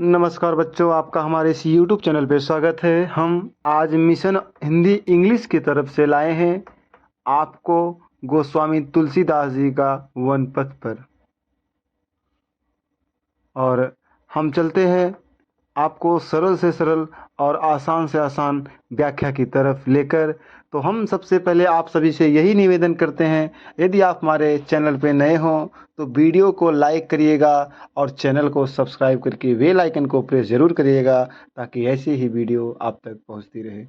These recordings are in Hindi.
नमस्कार बच्चों, आपका हमारे इस YouTube चैनल पे स्वागत है। हम आज मिशन हिंदी इंग्लिश की तरफ से लाए हैं आपको गोस्वामी तुलसीदास जी का वन पथ पर। और हम चलते हैं आपको सरल से सरल और आसान से आसान व्याख्या की तरफ लेकर। तो हम सबसे पहले आप सभी से यही निवेदन करते हैं, यदि आप हमारे चैनल पे नए हों तो वीडियो को लाइक करिएगा और चैनल को सब्सक्राइब करके बेल आइकन को प्रेस ज़रूर करिएगा ताकि ऐसी ही वीडियो आप तक पहुंचती रहे।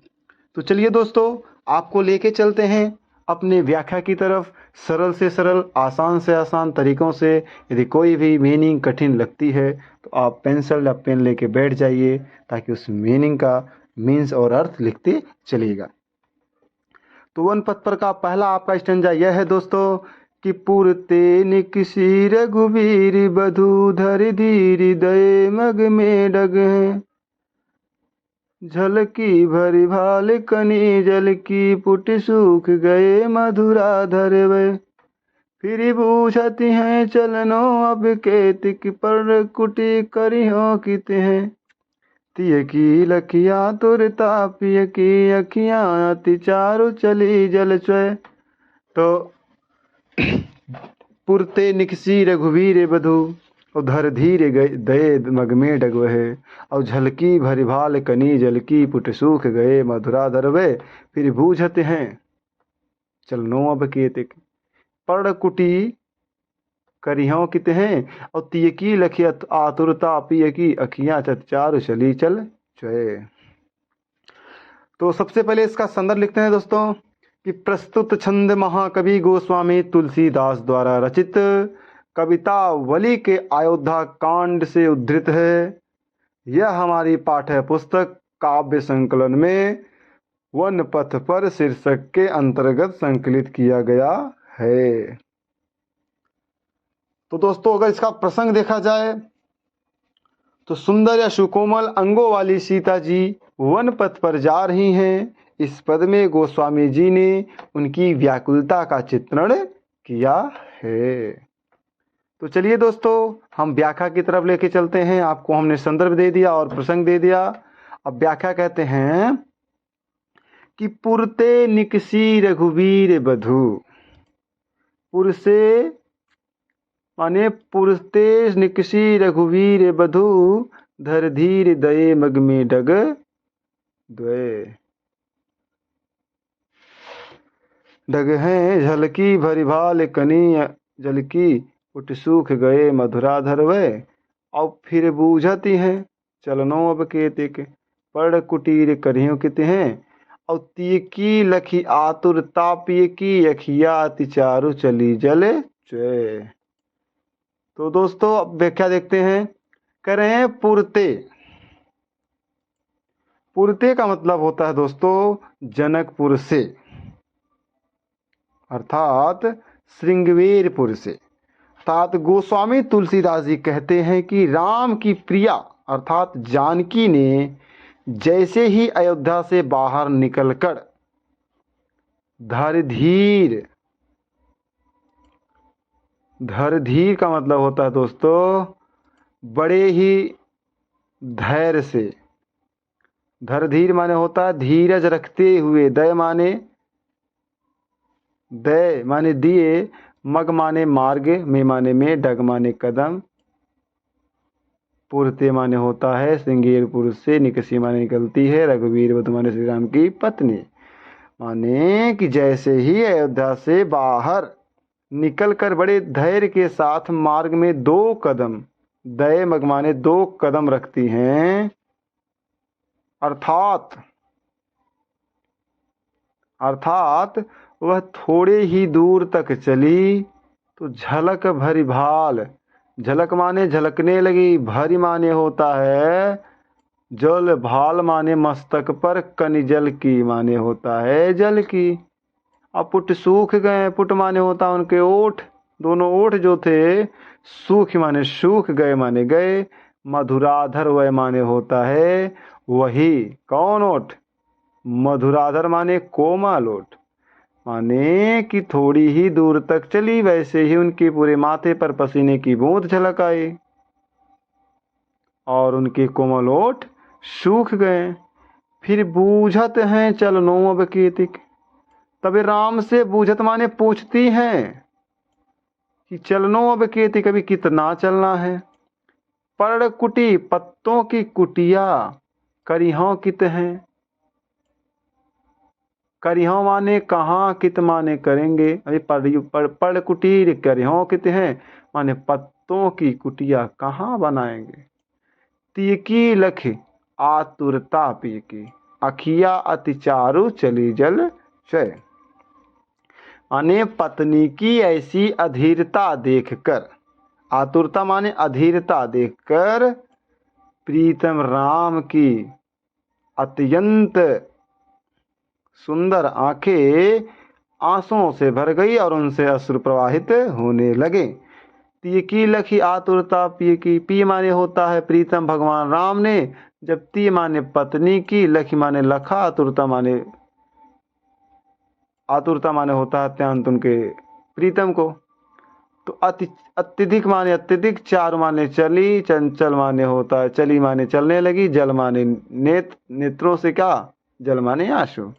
तो चलिए दोस्तों, आपको लेके चलते हैं अपने व्याख्या की तरफ सरल से सरल, आसान से आसान तरीक़ों से। यदि कोई भी मीनिंग कठिन लगती है तो आप पेंसिल या पेन लेके बैठ जाइए ताकि उस मीनिंग का मीन्स और अर्थ लिखते चलिएगा। तो वन पथ पर का पहला आपका स्टैंजा यह है दोस्तों कि पुरते निकसी रघुवीर बधू धर धीर दये मग में डग हैं। झलकी भरी भाल कनी जल की पुट सूख गए मधुरा धरवे। फिर बूझती हैं चलनो अब केतिक पर कुटी करियो कित हैं। तिय की लखिया तुर तापिय की अखियां अति चारु चली जल स्वय। तो पुरते निकसी रघुवीर बधू उधर धीरे दये मग में डगवहे। और झलकी भरी भाल कनी जल की पुट सूख गए मधुरा दरवे। फिर बूझत हैं चलनो अब केतिक पर कुटी करियों कित हैं। और तिय की लखिया आतुरता पिय की अखियां चारु चली चल चय। तो सबसे पहले इसका संदर्भ लिखते हैं दोस्तों कि प्रस्तुत छंद महाकवि गोस्वामी तुलसीदास द्वारा रचित कवितावली के अयोध्या कांड से उद्धृत है। यह हमारी पाठ्य पुस्तक काव्य संकलन में वन पथ पर शीर्षक के अंतर्गत संकलित किया गया है। तो दोस्तों, अगर इसका प्रसंग देखा जाए तो सुंदर या सुकोमल अंगों वाली सीता जी वन पथ पर जा रही हैं। इस पद में गोस्वामी जी ने उनकी व्याकुलता का चित्रण किया है। तो चलिए दोस्तों, हम व्याख्या की तरफ लेके चलते हैं। आपको हमने संदर्भ दे दिया और प्रसंग दे दिया। अब व्याख्या कहते हैं कि पुरते निकसी रघुवीर बधू। पुरसे माने पुरते निकसी रघुवीर बधू धर धीर दये मग में डग द्वय। डग हैं झलकी भरी भाल कनी जल की पुट सूख गए मधुरा धरवे। अब फिर बूझती हैं चलनो अब केतिक पड़ कुटीर करियों कित हैं। और तिय की लखी आतुर तापिय की अखिया अति चारु चली जल चय। तो दोस्तों, अब व्याख्या देखते हैं। कह रहे हैं पुरते। पुरते का मतलब होता है दोस्तों जनकपुर से, अर्थात श्रृंगवेरपुर से। अर्थात गोस्वामी तुलसीदास जी कहते हैं कि राम की प्रिया अर्थात जानकी ने जैसे ही अयोध्या से बाहर निकलकर धर धीर का मतलब होता है दोस्तों बड़े ही धैर्य से। धर धीर माने होता है धीरज रखते हुए। दय माने दिए, मग माने मार्ग, में माने में, डग माने कदम, पुरते माने होता है श्रृंगेरपुर से, निकसी माने निकलती है, रघुवीर वधू माने श्री राम की पत्नी। माने कि जैसे ही अयोध्या से बाहर निकलकर बड़े धैर्य के साथ मार्ग में 2 कदम, दय मग माने 2 कदम रखती हैं। अर्थात वह थोड़े ही दूर तक चली तो झलक भरी भाल। झलक माने झलकने लगी, भरी माने होता है जल, भाल माने मस्तक पर, कनि जल की माने होता है जल की। अब पुट सूख गए। पुट माने होता है उनके ओठ, दोनों ओठ जो थे। सूख माने सूख गए माने गए। मधुराधर वह माने होता है वही कौन ओठ, मधुराधर माने कोमल ओठ। माने कि थोड़ी ही दूर तक चली, वैसे ही उनके पूरे माथे पर पसीने की बूंद झलक आई। और उनके कोमल ओठ सूख गए। फिर बूझत हैं चलनो अब केतिक। तबे राम से बूझत माने पूछती हैं कि चलनो अब केतिक, अभी कितना चलना है। पर्ण कुटी पत्तों की कुटिया करिहों कित हैं। करिहों माने कहाँ, कित माने करेंगे। अभी पर्ण कुटीर करिहों कित हैं माने पत्तों की कुटिया कहाँ बनाएंगे। तीकी लख आतुरता पीकी, अखिया अति चारु चली जल चय। माने पत्नी की ऐसी अधीरता देखकर, आतुरता माने अधीरता देखकर प्रीतम राम की अत्यंत सुंदर आंखें आंसुओं से भर गई और उनसे अश्रु प्रवाहित होने लगे। तीकी लखी आतुरता पी की, पी माने होता है प्रीतम भगवान राम ने, जब ती माने पत्नी की, लखी माने लखा, आतुरता माने होता है अत्यंत उनके प्रीतम को। तो अत्यधिक माने अत्यधिक, चार माने चली, चंचल माने होता है चली माने चलने लगी, जल माने नेत्रों से क्या, जल माने आंसू।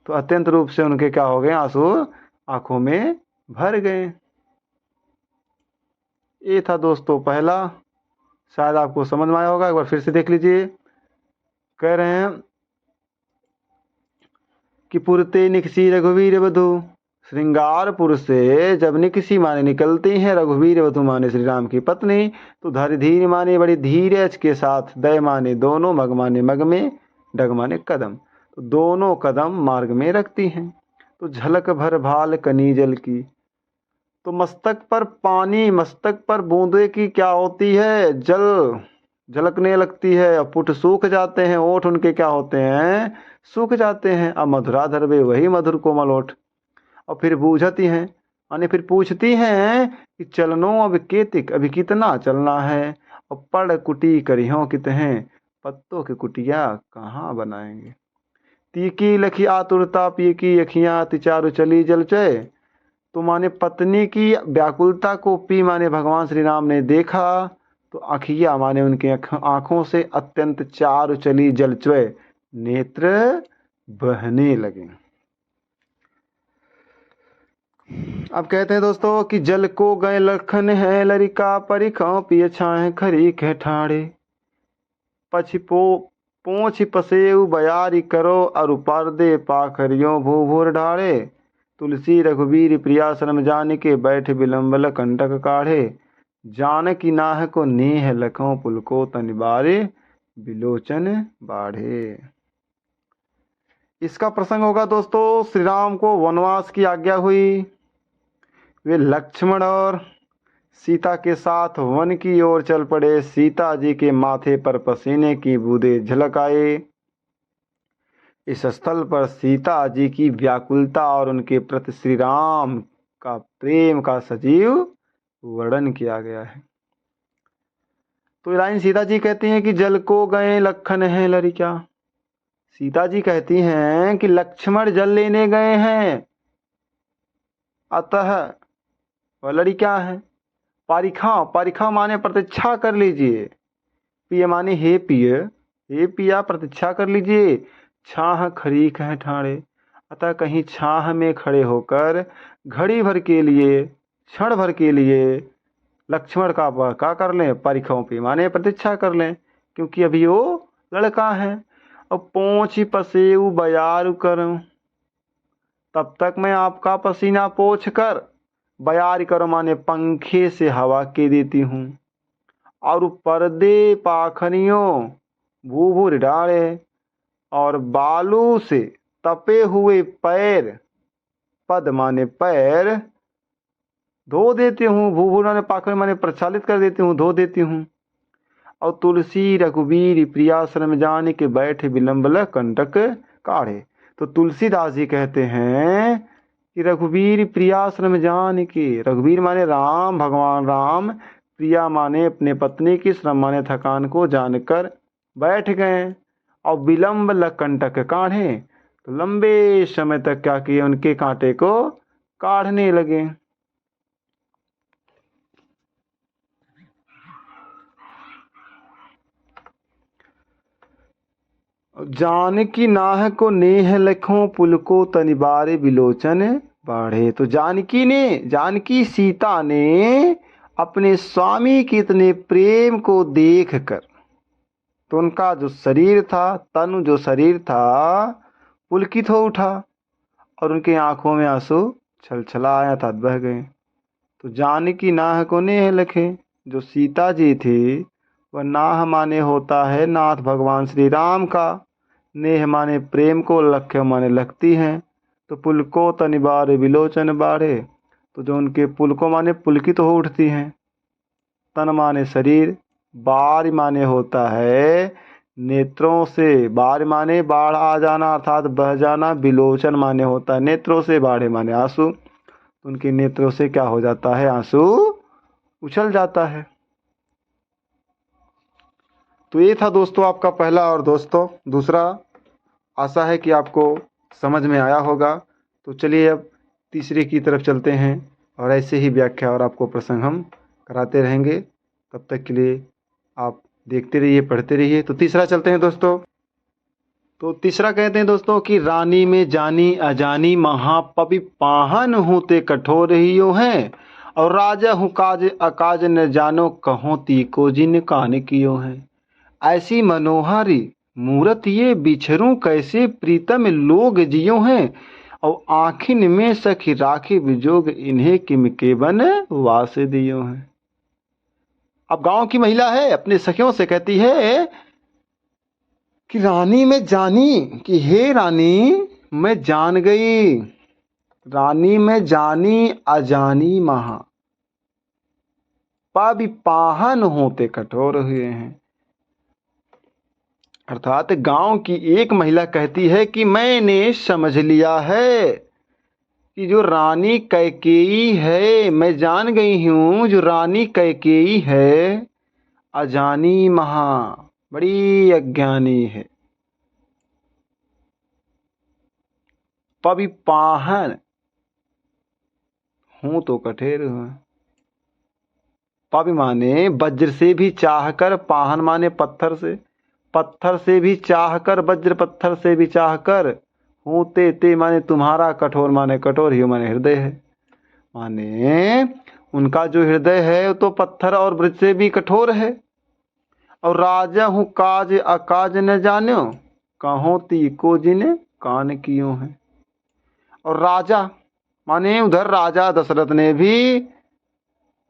तो अत्यंत रूप से उनके क्या हो गए, आंसू आंखों में भर गए। ये था दोस्तों पहला, शायद आपको समझ में आया होगा, एक बार फिर से देख लीजिए। कह रहे हैं कि पुरते निकसी रघुवीर वधु, श्रृंगारपुर से जब निकसी माने निकलती हैं रघुवीर वधु माने श्री राम की पत्नी, तो धर धीर माने बड़ी धीरज के साथ, दय माने दोनों, मग माने मग में, डग माने कदम, तो दोनों कदम मार्ग में रखती हैं। तो झलक भर भाल कनीजल की, तो मस्तक पर पानी, मस्तक पर बूंदे की क्या होती है, जल झलकने लगती है, और पुट सूख जाते हैं, ओठ उनके क्या होते हैं, सूख जाते हैं। अब मधुराधर वे वही मधुर कोमल ओठ। और फिर बूझती हैं माने फिर पूछती हैं कि चलनो अब केतिक, अभी कितना चलना है। और पड़ कुटी करिहों कित हैं, पत्तों की कुटिया कहाँ बनाएंगे। तीकी लखी आतुरता पी की अखियाँ तिचारु चली जल चय। तो माने पत्नी की व्याकुलता को पी माने भगवान श्री राम ने देखा, तो अखिया माने उनके आंखों से अत्यंत चारु चली जलचय, नेत्र बहने लगे। अब कहते हैं दोस्तों कि जल को गए लखन है लरिका, परिखों पिय छाए खरी के ठाड़े। पछिपो पोछ पसेऊ बयारी करो, अरु पर्दे पाखरियों भूभुर ढाड़े। तुलसी रघुवीर प्रिया शर्म जान के, बैठ बिलम्बल कंटक काढ़े। जानकी नाह को नेह लखों पुलको, तनिबारे बिलोचन बाढ़े। इसका प्रसंग होगा दोस्तों, श्री राम को वनवास की आज्ञा हुई, वे लक्ष्मण और सीता के साथ वन की ओर चल पड़े। सीता जी के माथे पर पसीने की बूंदें झलक आए। इस स्थल पर सीता जी की व्याकुलता और उनके प्रति श्री राम का प्रेम का सजीव वर्णन किया गया है। तो लाइन सीता जी कहती हैं कि जल को गए लखन है लरिका। सीता जी कहती हैं कि लक्ष्मण जल लेने गए हैं, अतः वह लड़िका है। पारिखा, पारिखा माने प्रतीक्षा कर लीजिए। पिय माने हे पिय, हे पिया प्रतीक्षा कर लीजिए। छाह खरीक है ठाड़े, अतः कहीं छाह में खड़े होकर घड़ी भर के लिए, क्षण भर के लिए लक्ष्मण का कर लें, परिखों पे माने प्रतीक्षा कर लें, क्योंकि अभी वो लड़का है। और पोंछ पसेऊ बयार करूं, तब तक मैं आपका पसीना पोंछ कर, बयार करो माने पंखे से हवा के देती हूँ। और पर्दे पाखनियों भूभुर डाले, और बालू से तपे हुए पैर, पद माने पैर, धो देती हूँ। भूभुर माने पाखनी माने प्रक्षालित कर देती हूँ, धो देती हूँ। और तुलसी रघुवीर प्रियाश्रम जान के, बैठे विलंबल कंटक काढ़े। तो तुलसीदास जी कहते हैं कि रघुवीर प्रियाश्रम जान के, रघुवीर माने राम, भगवान राम, प्रिया माने अपने पत्नी की, श्रम माने थकान को जानकर बैठ गए, और विलंब कंटक काढ़े, तो लंबे समय तक क्या किए, उनके कांटे को काढ़ने लगे। जानकी नाह को नेह लखों पुलको तनिबारे बिलोचन बाढ़े। तो जानकी सीता ने अपने स्वामी के इतने प्रेम को देख कर तो उनका जो शरीर था, तनु जो शरीर था, पुलकित हो उठा और उनकी आंखों में आंसू छलछला आया था, बह गए। तो जानकी नाह को नेह लखे, जो सीता जी थी वह नाह माने होता है नाथ भगवान श्री राम का, नेह माने प्रेम को, लख्य माने लगती हैं। तो पुलको तनिबार विलोचन बाढ़े, तो जो उनके पुलको माने पुलकित तो हो उठती हैं, तन माने शरीर, बार माने होता है नेत्रों से, बार माने बाढ़ आ जाना अर्थात बह जाना, विलोचन माने होता है नेत्रों से, बाढ़े माने आंसू। तो उनके नेत्रों से क्या हो जाता है, आंसू उछल जाता है। तो ये था दोस्तों आपका पहला। और दोस्तों दूसरा, आशा है कि आपको समझ में आया होगा। तो चलिए अब तीसरे की तरफ चलते हैं और ऐसे ही व्याख्या और आपको प्रसंग हम कराते रहेंगे। तब तक के लिए आप देखते रहिए, पढ़ते रहिए। तो तीसरा चलते हैं दोस्तों। तो तीसरा कहते हैं दोस्तों कि रानी में जानी अजानी महापवि पाहन होते कठोर ही यो हैं, और राजा हूँ काज अकाज न जानो कहो तीको जिन कान कियो हैं। ऐसी मनोहारी मूरत ये बिछरूं कैसे प्रीतम लोग जियो हैं, और आखिन में सखी राखी विजोग इन्हें किम के बन वास दियो हैं। अब गांव की महिला है, अपने सखियों से कहती है कि रानी में जानी, कि हे रानी मैं जान गई, रानी में जानी अजानी महा पवि पाहन होते कठोर हुए हैं। अर्थात गांव की एक महिला कहती है कि मैंने समझ लिया है कि जो रानी कैकेयी है, मैं जान गई हूं जो रानी कैकेयी है अजानी महा, बड़ी अज्ञानी है। पवि पाहन हूं तो कठोर हुआ। पवि माने वज्र से भी चाहकर, पाहन माने पत्थर से, पत्थर से भी चाहकर, वज्र पत्थर से भी चाहकर, होते ते माने तुम्हारा, कठोर माने कठोर, ही माने हृदय है। माने उनका जो हृदय है तो पत्थर और वज्र से भी कठोर है। और राजा हूँ काज अकाज न जान्यो कहो तीको जिन कान कियो है। और राजा माने उधर राजा दशरथ ने भी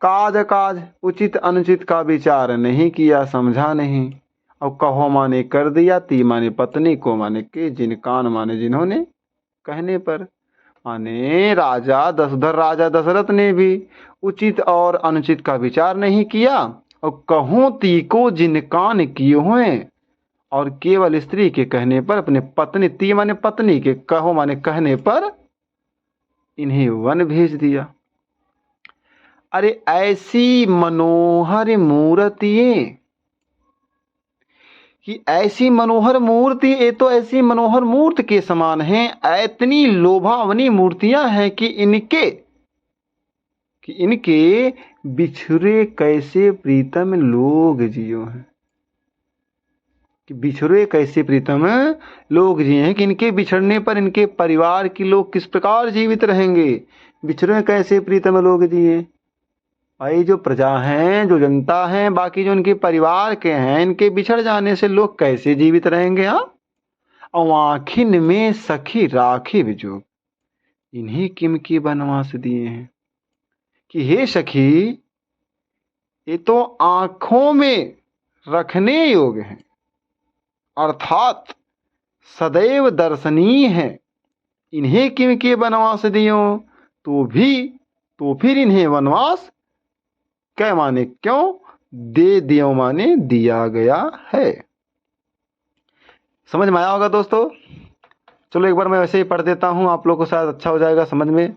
काज अकाज, उचित अनुचित का विचार नहीं किया, समझा नहीं। और कहो माने कर दिया, ती माने पत्नी, को माने के, जिन, कान माने जिन्होंने, कहने पर। माने उधर राजा दशरथ ने भी उचित और अनुचित का विचार नहीं किया। और कहूं ती को जिन कान किए हुए, और केवल स्त्री के कहने पर, अपने पत्नी, ती माने पत्नी के, कहो माने कहने पर इन्हें वन भेज दिया। अरे ऐसी मनोहर मूर्तियां, कि ऐसी मनोहर मूर्ति, ये तो ऐसी मनोहर मूर्ति के समान हैं, इतनी लोभावनी मूर्तियां हैं कि इनके बिछुरे कैसे प्रीतम लोग जियो हैं, कि बिछुरे कैसे प्रीतम लोग जिए हैं, कि इनके बिछड़ने पर इनके परिवार के लोग किस प्रकार जीवित रहेंगे। बिछुरे कैसे प्रीतम लोग जिए, भाई जो प्रजा हैं, जो जनता है, बाकी जो उनके परिवार के हैं, इनके बिछड़ जाने से लोग कैसे जीवित रहेंगे। हाँ, और आखिन में सखी राखी विजोग इन्हीं किम की बनवास दिए हैं, कि हे सखी ये तो आंखों में रखने योग्य हैं, अर्थात सदैव दर्शनीय है, इन्हें किम के वनवास दियो, तो फिर इन्हें वनवास क्या माने क्यों दे दियो, माने दिया गया है। समझ में आया होगा दोस्तों। चलो एक बार मैं वैसे ही पढ़ देता हूँ, आप लोगों को शायद अच्छा हो जाएगा समझ में।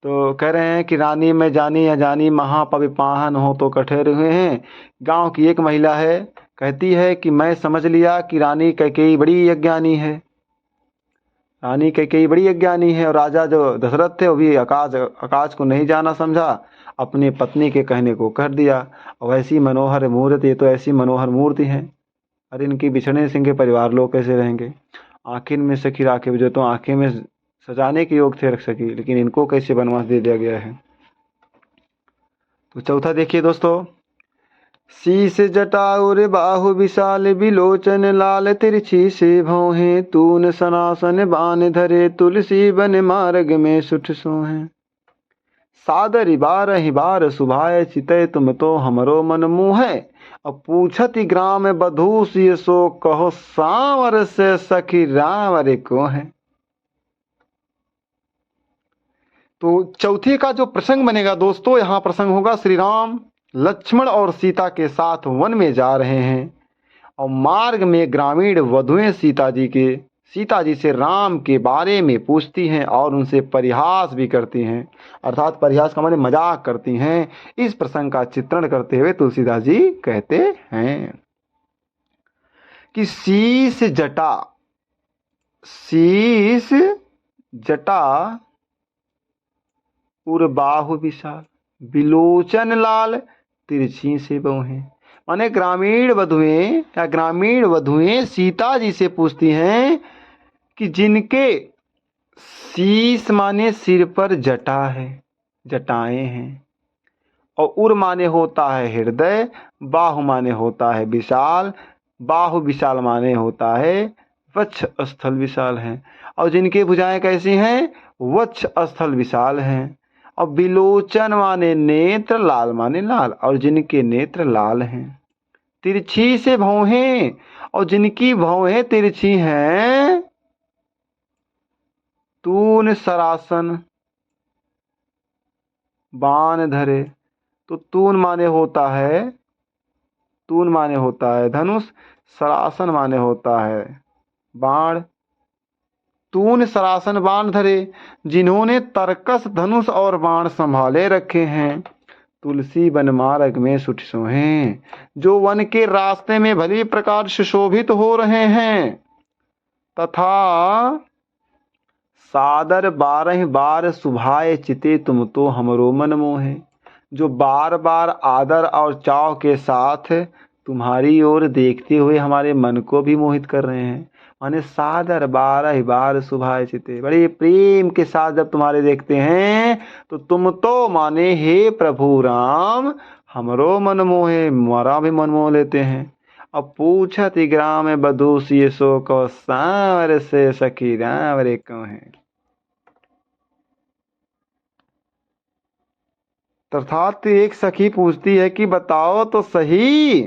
तो कह रहे हैं कि रानी में जानी अजानी महापवि पाहन हो तो कठोर हुए हैं। गांव की एक महिला है, कहती है कि मैं समझ लिया कि रानी कैकेयी बड़ी अज्ञानी है, रानी कैकेयी बड़ी अज्ञानी है। और राजा जो दशरथ थे वो भी आकाश को नहीं जाना समझा, अपनी पत्नी के कहने को कर दिया। और ऐसी मनोहर मूर्ति, ये तो ऐसी मनोहर मूर्ति है अरे इनकी बिछड़ने से इनके परिवार लोग कैसे रहेंगे। आखिर में सखी राखे जो तो आंखें में सजाने के योग थे रख सकी, लेकिन इनको कैसे वनवास दे दिया गया है। तो चौथा देखिए दोस्तों, शीस जटाउर बाहु विशाल बिलोचन लाल तिरछी से भौहें तून सनासन बान धरे तुलसी बन मार्ग में सुठ सोहें। सादर बारहि बार सुभाए चितय तुम तो हमरो मन मोहे। अब पूछति ग्राम बधू सिय सो कहो सांवर से सखी राम रे को है। तो चौथे का जो प्रसंग बनेगा दोस्तों, यहाँ प्रसंग होगा श्री राम लक्ष्मण और सीता के साथ वन में जा रहे हैं और मार्ग में ग्रामीण वधुएं सीता जी से राम के बारे में पूछती हैं और उनसे परिहास भी करती हैं, अर्थात परिहास का माने मजाक करती हैं। इस प्रसंग का चित्रण करते हुए तुलसीदास जी कहते हैं कि शीस जटा उर बाहु विशाल बिलोचन लाल तिरछी से बहुएं। माने ग्रामीण वधुएं सीता जी से पूछती हैं कि जिनके शीस माने सिर पर जटाएं हैं, और उर माने होता है हृदय, बाहु माने होता है विशाल, बाहु विशाल माने होता है वक्ष स्थल विशाल है, और जिनके भुजाएं कैसी हैं, वक्ष स्थल विशाल हैं। और बिलोचन माने नेत्र, लाल माने लाल, और जिनके नेत्र लाल हैं। तिरछी से भौहें, और जिनकी भौहें तिरछी हैं। तून सरासन बाण धरे, तो तून माने होता है धनुष, सरासन माने होता है बाण। तून सरासन बाण धरे, जिन्होंने तरकस धनुष और बाण संभाले रखे हैं। तुलसी वन मार्ग में सुठ सोहें, जो वन के रास्ते में भली प्रकार सुशोभित हो रहे हैं। तथा सादर 12 बार सुभाए चिते तुम तो हमरो मन मोहे, जो बार बार आदर और चाव के साथ तुम्हारी ओर देखते हुए हमारे मन को भी मोहित कर रहे हैं। माने सादर 12 बार सुभाए चिते, बड़े प्रेम के साथ जब तुम्हारे देखते हैं तो तुम तो माने हे प्रभु राम हमरो मन मोहे, हमारा भी मन मोह लेते हैं। अब पूछत ग्राम बधू सिय सो को सांवर से सखी राम रे को है। अर्थात एक सखी पूछती है कि बताओ तो सही।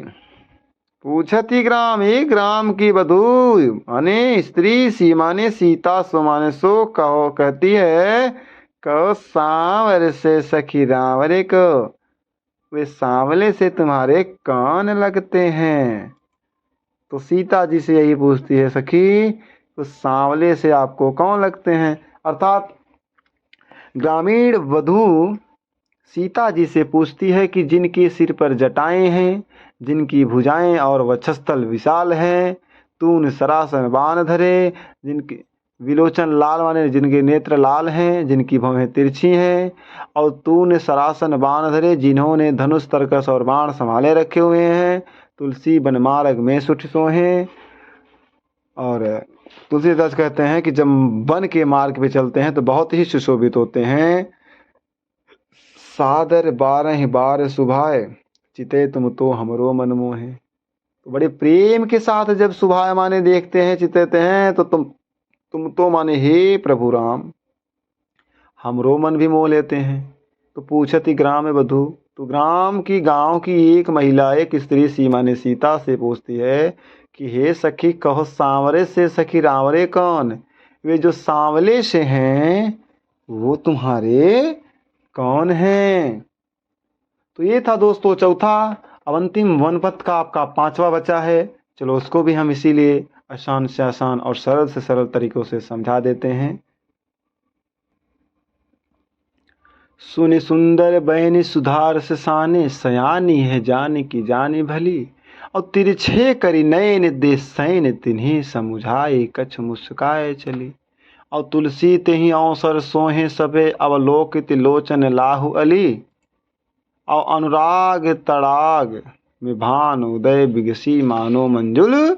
पूछती ग्राम, एक ग्राम की बधू माने स्त्री, सी माने सीता, सो माने सो कहो कहती है कहो सांवर से सखी राम रे को, वे सांवले से तुम्हारे कान लगते हैं। तो सीता जी से यही पूछती है सखी, तो सांवले से आपको कौन लगते हैं। अर्थात ग्रामीण वधू सीता जी से पूछती है कि जिनके सिर पर जटाएं हैं, जिनकी भुजाएं और वक्षस्थल विशाल हैं, तून सरासन बाण धरे, जिनके विलोचन लाल माने जिनके नेत्र लाल हैं, जिनकी भौहें तिरछी हैं, और तून सरासन बाण धरे, जिन्होंने धनुष तरकस और बाण संभाले रखे हुए हैं। तुलसी वन मार्ग में सुठ सोहें। और तुलसीदास कहते हैं कि जब वन के मार्ग पे चलते हैं तो बहुत ही सुशोभित होते हैं। सादर 12 बार सुभाए चिते तुम तो हमरो मन मोहे, तो बड़े प्रेम के साथ जब सुभाए माने देखते हैं चितते हैं तो तुम तो माने हे प्रभु राम हमरो मन भी मोह लेते हैं। तो पूछती ग्राम वधू, तो गांव की एक महिला, एक स्त्री सी माने सीता से पूछती है कि हे सखी कहो सांवरे से सखी रावरे कौन, वे जो सांवले से हैं वो तुम्हारे कौन हैं। तो ये था दोस्तों चौथा। अब अंतिम वनपथ का आपका 5वां बचा है, चलो उसको भी हम इसीलिए आसान से आसान और सरल से सरल तरीकों से समझा देते हैं। सुनि सुंदर बहनी सुधार से साने, सयानी है जानी की जानी भली, और तिरछे करी नयन दे सैन तिन्हीं समुझाए कछ मुस्काए चली। और तुलसी ते ही अवसर सोहे सबे अवलोकित लोचन लाहु अली, और अनुराग तड़ाग में भान उदय बिगसी मानो मंजुल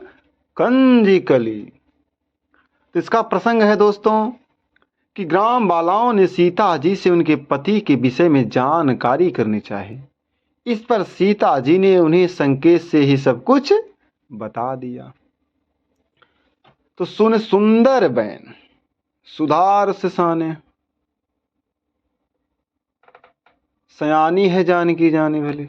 कंजी कली। तो इसका प्रसंग है दोस्तों कि ग्राम बालाओं ने सीता जी से उनके पति के विषय में जानकारी करनी चाहिए। इस पर सीता जी ने उन्हें संकेत से ही सब कुछ बता दिया। तो सुन सुंदर बैन सुधार से साने, सयानी है जानकी जाने भली।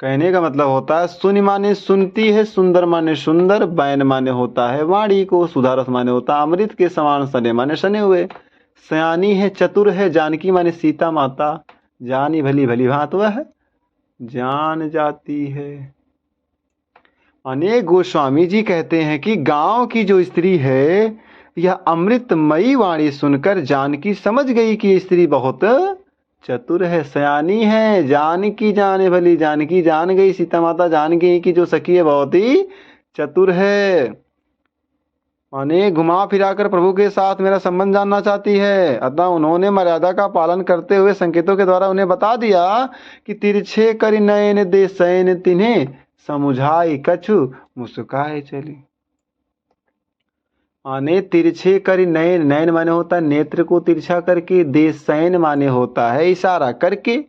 कहने का मतलब होता है सुन माने सुनती है, सुंदर माने सुंदर, बैन माने होता है वाणी को, सुधारस माने होता है अमृत के समान, सने माने सने हुए। सयानी है चतुर है, जानकी माने सीता माता, जानी भली भली भांत वह जान जाती है। माने गोस्वामी जी कहते हैं कि गांव की जो स्त्री है यह अमृतमयी वाणी सुनकर जानकी समझ गई कि स्त्री बहुत चतुर है, सयानी है, जानकी जाने भली। जानकी जान गई, सीता माता जान गई कि जो सखी है बहुत ही चतुर है। माने घुमा फिराकर प्रभु के साथ मेरा संबंध जानना चाहती है। अतः उन्होंने मर्यादा का पालन करते हुए संकेतों के द्वारा उन्हें बता दिया कि तिरछे करि नयन दे सैन तिन्हें समुझाई कछु मुस्काए चली। माने तिरछे करि नयन, नयन माने होता है नेत्र को तिरछा करके, दे सैन माने होता है इशारा करके,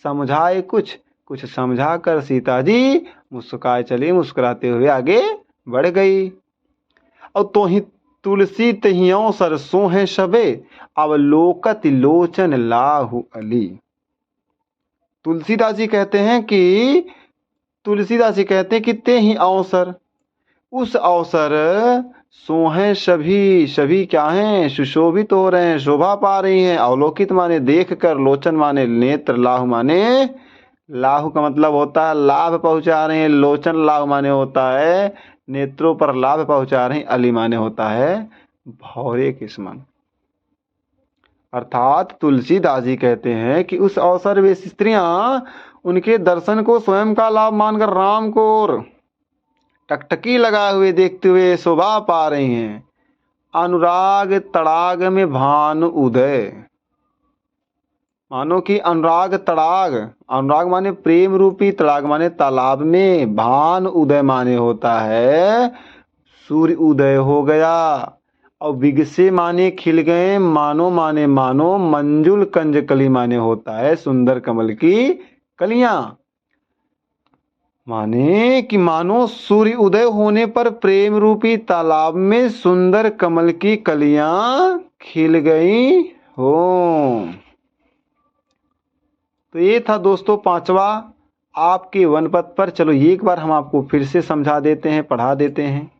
समझाए कुछ, कुछ समझा कर सीता जी मुस्काए चली, मुस्कुराते हुए आगे बढ़ गई। और तो ही तुलसी तहियों सरसों है सबे, अवलोकत लोचन लाहु अली। तुलसीदास जी कहते हैं कि ते ही अवसर, उस अवसर सोहे सभी, सभी क्या हैं सुशोभित हो रहे हैं, शोभा पा रही हैं। अवलोकित माने देख कर, लोचन माने नेत्र, लाहु माने लाहु का मतलब होता है लाभ पहुंचा रहे हैं, लोचन लाहु माने होता है नेत्रों पर लाभ पहुंचा रहे हैं, अली माने होता है भौरे के समान। अर्थात तुलसीदास जी कहते हैं कि उस अवसर वे स्त्रियां उनके दर्शन को स्वयं का लाभ मानकर राम को टकटकी लगाए हुए देखते हुए शोभा पा रही हैं। अनुराग तड़ाग में भान उदय, मानो कि अनुराग तड़ाग, अनुराग माने प्रेम रूपी, तड़ाग माने तालाब में, भान उदय माने होता है सूर्य उदय हो गया। और विगसे माने खिल गए, मानो माने मानो, मंजुल कंज कली माने होता है सुंदर कमल की कलियां। माने कि मानो सूर्य उदय होने पर प्रेम रूपी तालाब में सुंदर कमल की कलियां खिल गई हो। तो ये था दोस्तों पांचवा आपके वनपथ पर। चलो एक बार हम आपको फिर से समझा देते हैं, पढ़ा देते हैं।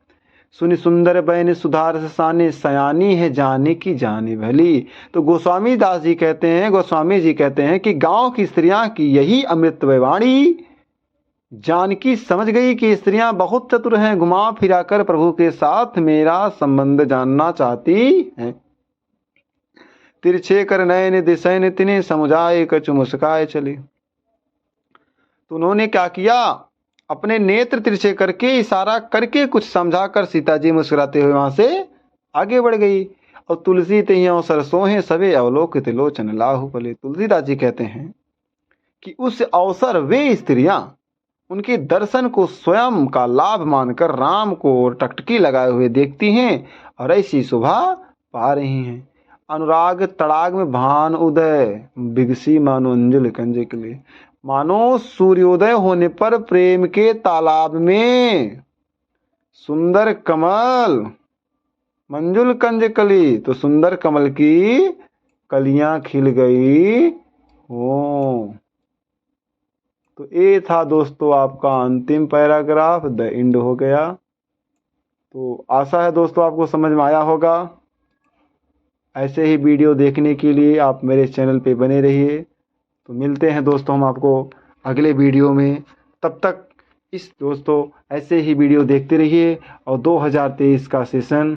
सुनि सुंदर बैन सुधार साने, सयानी है जाने की जाने भली। तो गोस्वामी जी कहते हैं कि गांव की स्त्रियां की यही अमृत वाणी जानकी समझ गई कि स्त्रियां बहुत चतुर हैं, घुमा फिराकर प्रभु के साथ मेरा संबंध जानना चाहती हैं। तिरछे कर नयन दिशैन तिन्हें समुझाए कछु मुस्काए चली। तो उन्होंने क्या किया, अपने नेत्र तिरछे करके, इशारा करके कुछ समझाकर सीता जी मुस्कुराते हुए वहां से आगे बढ़ गई। और तुलसी तहियों सरसों है सबे, अवलोकित लोचन लाहु पले। तुलसीदास जी कहते हैं कि उस अवसर वे स्त्रियां उनके दर्शन को स्वयं का लाभ मानकर राम को टकटकी लगाए हुए देखती हैं और ऐसी शोभा पा रही हैं। अनुराग तड़ाग में भान उदय, बिगसी मानो अंजुल कंजे के लिए, मानो सूर्योदय होने पर प्रेम के तालाब में सुंदर कमल, मंजुल कंज कली, तो सुंदर कमल की कलियां खिल गई हो। तो ये था दोस्तों आपका अंतिम पैराग्राफ, द एंड हो गया। तो आशा है दोस्तों आपको समझ में आया होगा। ऐसे ही वीडियो देखने के लिए आप मेरे चैनल पे बने रहिए। तो मिलते हैं दोस्तों हम आपको अगले वीडियो में। तब तक दोस्तों ऐसे ही वीडियो देखते रहिए और 2023 का सेशन